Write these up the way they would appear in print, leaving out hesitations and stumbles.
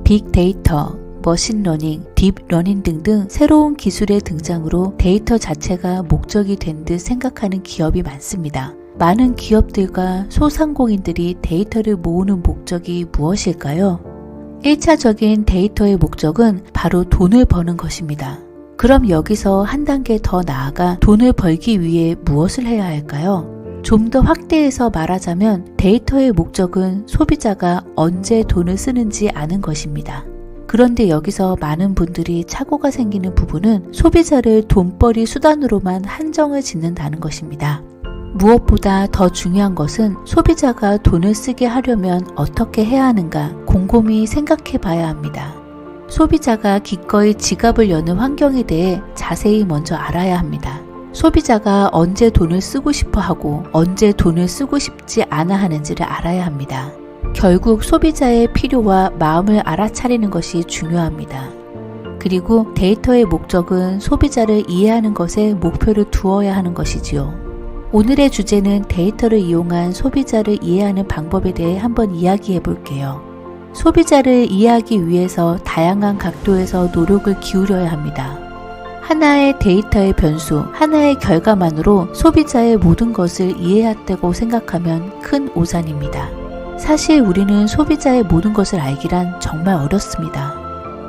빅데이터, 머신러닝, 딥러닝 등등 새로운 기술의 등장으로 데이터 자체가 목적이 된 듯 생각하는 기업이 많습니다. 많은 기업들과 소상공인들이 데이터를 모으는 목적이 무엇일까요? 1차적인 데이터의 목적은 바로 돈을 버는 것입니다. 그럼 여기서 한 단계 더 나아가 돈을 벌기 위해 무엇을 해야 할까요? 좀 더 확대해서 말하자면 데이터의 목적은 소비자가 언제 돈을 쓰는지 아는 것입니다. 그런데 여기서 많은 분들이 착오가 생기는 부분은 소비자를 돈벌이 수단으로만 한정을 짓는다는 것입니다. 무엇보다 더 중요한 것은 소비자가 돈을 쓰게 하려면 어떻게 해야 하는가 곰곰이 생각해 봐야 합니다. 소비자가 기꺼이 지갑을 여는 환경에 대해 자세히 먼저 알아야 합니다. 소비자가 언제 돈을 쓰고 싶어 하고 언제 돈을 쓰고 싶지 않아 하는지를 알아야 합니다. 결국 소비자의 필요와 마음을 알아차리는 것이 중요합니다. 그리고 데이터의 목적은 소비자를 이해하는 것에 목표를 두어야 하는 것이지요. 오늘의 주제는 데이터를 이용한 소비자를 이해하는 방법에 대해 한번 이야기해 볼게요. 소비자를 이해하기 위해서 다양한 각도에서 노력을 기울여야 합니다. 하나의 데이터의 변수, 하나의 결과만으로 소비자의 모든 것을 이해했다고 생각하면 큰 오산입니다. 사실 우리는 소비자의 모든 것을 알기란 정말 어렵습니다.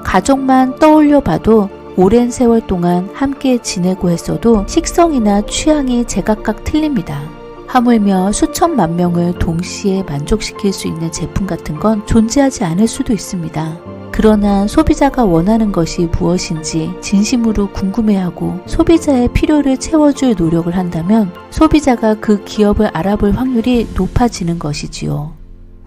가족만 떠올려 봐도 오랜 세월 동안 함께 지내고 했어도 식성이나 취향이 제각각 틀립니다. 하물며 수천만 명을 동시에 만족시킬 수 있는 제품 같은 건 존재하지 않을 수도 있습니다. 그러나 소비자가 원하는 것이 무엇인지 진심으로 궁금해하고 소비자의 필요를 채워줄 노력을 한다면 소비자가 그 기업을 알아볼 확률이 높아지는 것이지요.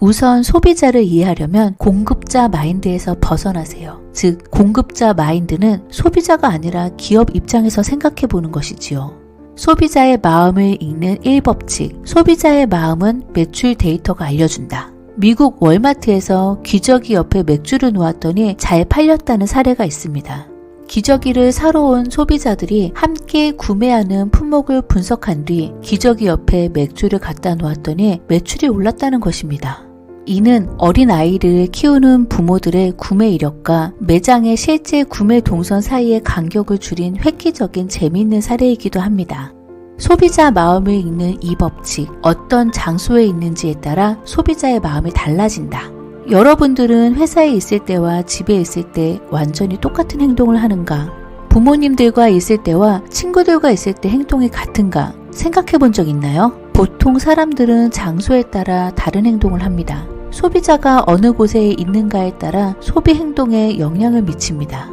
우선 소비자를 이해하려면 공급자 마인드에서 벗어나세요. 즉, 공급자 마인드는 소비자가 아니라 기업 입장에서 생각해 보는 것이지요. 소비자의 마음을 읽는 1법칙, 소비자의 마음은 매출 데이터가 알려준다. 미국 월마트에서 기저귀 옆에 맥주를 놓았더니 잘 팔렸다는 사례가 있습니다. 기저귀를 사러 온 소비자들이 함께 구매하는 품목을 분석한 뒤 기저귀 옆에 맥주를 갖다 놓았더니 매출이 올랐다는 것입니다. 이는 어린아이를 키우는 부모들의 구매 이력과 매장의 실제 구매 동선 사이의 간격을 줄인 획기적인 재미있는 사례이기도 합니다. 소비자 마음을 읽는 이 법칙, 어떤 장소에 있는지에 따라 소비자의 마음이 달라진다. 여러분들은 회사에 있을 때와 집에 있을 때 완전히 똑같은 행동을 하는가? 부모님들과 있을 때와 친구들과 있을 때 행동이 같은가? 생각해 본 적 있나요? 보통 사람들은 장소에 따라 다른 행동을 합니다. 소비자가 어느 곳에 있는가에 따라 소비 행동에 영향을 미칩니다.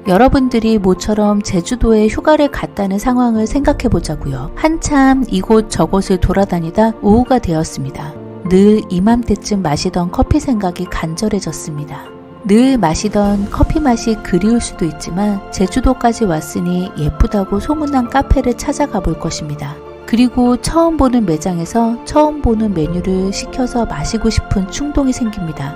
여러분들이 모처럼 제주도에 휴가를 갔다는 상황을 생각해 보자고요. 한참 이곳 저곳을 돌아다니다 오후가 되었습니다. 늘 이맘때쯤 마시던 커피 생각이 간절해졌습니다. 늘 마시던 커피 맛이 그리울 수도 있지만 제주도까지 왔으니 예쁘다고 소문난 카페를 찾아가 볼 것입니다. 그리고 처음 보는 매장에서 처음 보는 메뉴를 시켜서 마시고 싶은 충동이 생깁니다.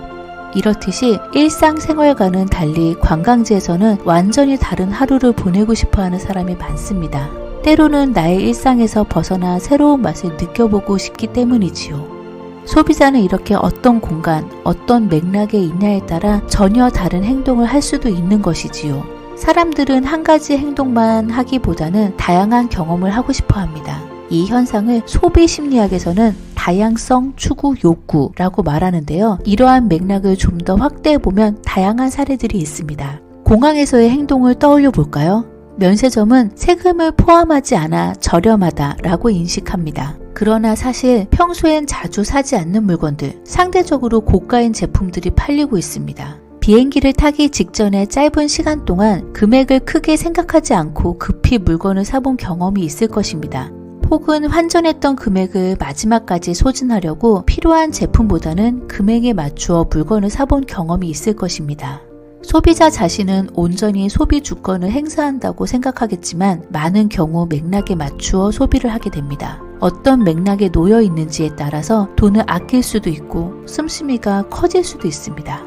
이렇듯이 일상생활과는 달리 관광지에서는 완전히 다른 하루를 보내고 싶어하는 사람이 많습니다. 때로는 나의 일상에서 벗어나 새로운 맛을 느껴보고 싶기 때문이지요. 소비자는 이렇게 어떤 공간, 어떤 맥락에 있냐에 따라 전혀 다른 행동을 할 수도 있는 것이지요. 사람들은 한 가지 행동만 하기보다는 다양한 경험을 하고 싶어 합니다. 이 현상을 소비 심리학에서는 다양성 추구 욕구라고 말하는데요. 이러한 맥락을 좀 더 확대해보면 다양한 사례들이 있습니다. 공항에서의 행동을 떠올려 볼까요? 면세점은 세금을 포함하지 않아 저렴하다라고 인식합니다. 그러나 사실 평소엔 자주 사지 않는 물건들, 상대적으로 고가인 제품들이 팔리고 있습니다. 비행기를 타기 직전에 짧은 시간 동안 금액을 크게 생각하지 않고 급히 물건을 사본 경험이 있을 것입니다. 혹은 환전했던 금액을 마지막까지 소진하려고 필요한 제품보다는 금액에 맞추어 물건을 사본 경험이 있을 것입니다. 소비자 자신은 온전히 소비 주권을 행사한다고 생각하겠지만 많은 경우 맥락에 맞추어 소비를 하게 됩니다. 어떤 맥락에 놓여 있는지에 따라서 돈을 아낄 수도 있고 씀씀이가 커질 수도 있습니다.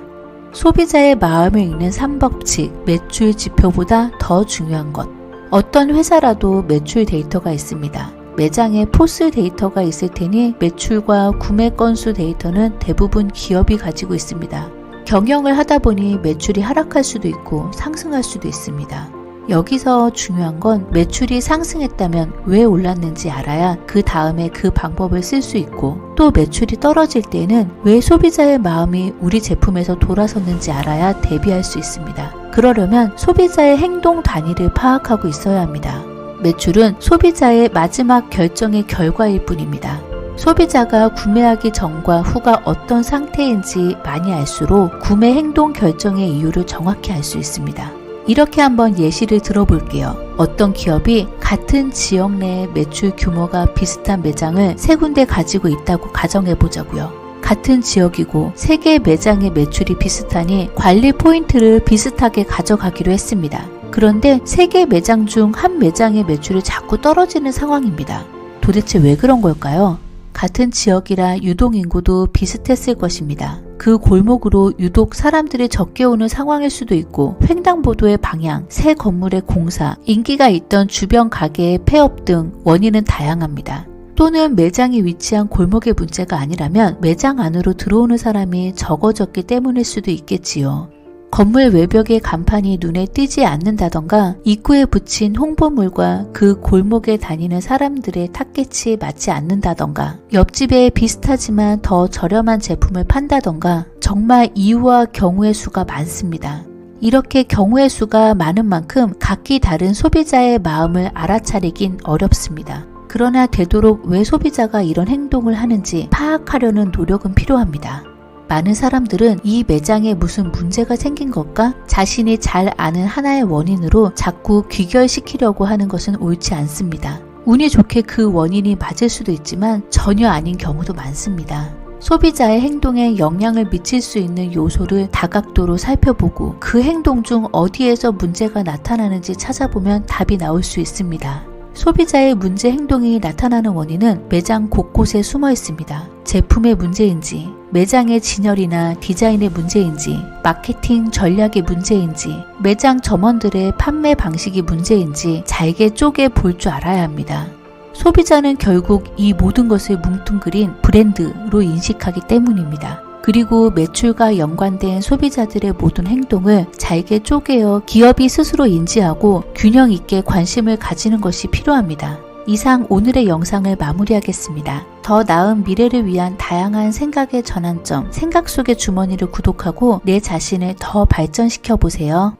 소비자의 마음을 읽는 3법칙, 매출 지표보다 더 중요한 것. 어떤 회사라도 매출 데이터가 있습니다. 매장에 포스 데이터가 있을 테니 매출과 구매 건수 데이터는 대부분 기업이 가지고 있습니다. 경영을 하다 보니 매출이 하락할 수도 있고 상승할 수도 있습니다. 여기서 중요한 건 매출이 상승했다면 왜 올랐는지 알아야 그 다음에 그 방법을 쓸 수 있고, 또 매출이 떨어질 때는 왜 소비자의 마음이 우리 제품에서 돌아섰는지 알아야 대비할 수 있습니다. 그러려면 소비자의 행동 단위를 파악하고 있어야 합니다. 매출은 소비자의 마지막 결정의 결과일 뿐입니다. 소비자가 구매하기 전과 후가 어떤 상태인지 많이 알수록 구매 행동 결정의 이유를 정확히 알 수 있습니다. 이렇게 한번 예시를 들어볼게요. 어떤 기업이 같은 지역 내의 매출 규모가 비슷한 매장을 3군데 가지고 있다고 가정해보자고요. 같은 지역이고 3개 매장의 매출이 비슷하니 관리 포인트를 비슷하게 가져가기로 했습니다. 그런데 3개 매장 중 한 매장의 매출이 자꾸 떨어지는 상황입니다. 도대체 왜 그런 걸까요? 같은 지역이라 유동인구도 비슷했을 것입니다. 그 골목으로 유독 사람들이 적게 오는 상황일 수도 있고, 횡단보도의 방향, 새 건물의 공사, 인기가 있던 주변 가게의 폐업 등 원인은 다양합니다. 또는 매장이 위치한 골목의 문제가 아니라면 매장 안으로 들어오는 사람이 적어졌기 때문일 수도 있겠지요. 건물 외벽의 간판이 눈에 띄지 않는다던가, 입구에 붙인 홍보물과 그 골목에 다니는 사람들의 타겟이 맞지 않는다던가, 옆집에 비슷하지만 더 저렴한 제품을 판다던가, 정말 이유와 경우의 수가 많습니다. 이렇게 경우의 수가 많은 만큼 각기 다른 소비자의 마음을 알아차리긴 어렵습니다. 그러나 되도록 왜 소비자가 이런 행동을 하는지 파악하려는 노력은 필요합니다. 많은 사람들은 이 매장에 무슨 문제가 생긴 것과 자신이 잘 아는 하나의 원인으로 자꾸 귀결시키려고 하는 것은 옳지 않습니다. 운이 좋게 그 원인이 맞을 수도 있지만 전혀 아닌 경우도 많습니다. 소비자의 행동에 영향을 미칠 수 있는 요소를 다각도로 살펴보고 그 행동 중 어디에서 문제가 나타나는지 찾아보면 답이 나올 수 있습니다. 소비자의 문제 행동이 나타나는 원인은 매장 곳곳에 숨어 있습니다. 제품의 문제인지, 매장의 진열이나 디자인의 문제인지, 마케팅 전략의 문제인지, 매장 점원들의 판매 방식이 문제인지 잘게 쪼개 볼 줄 알아야 합니다. 소비자는 결국 이 모든 것을 뭉뚱그린 브랜드로 인식하기 때문입니다. 그리고 매출과 연관된 소비자들의 모든 행동을 잘게 쪼개어 기업이 스스로 인지하고 균형 있게 관심을 가지는 것이 필요합니다. 이상 오늘의 영상을 마무리하겠습니다. 더 나은 미래를 위한 다양한 생각의 전환점, 생각 속의 주머니를 구독하고 내 자신을 더 발전시켜 보세요.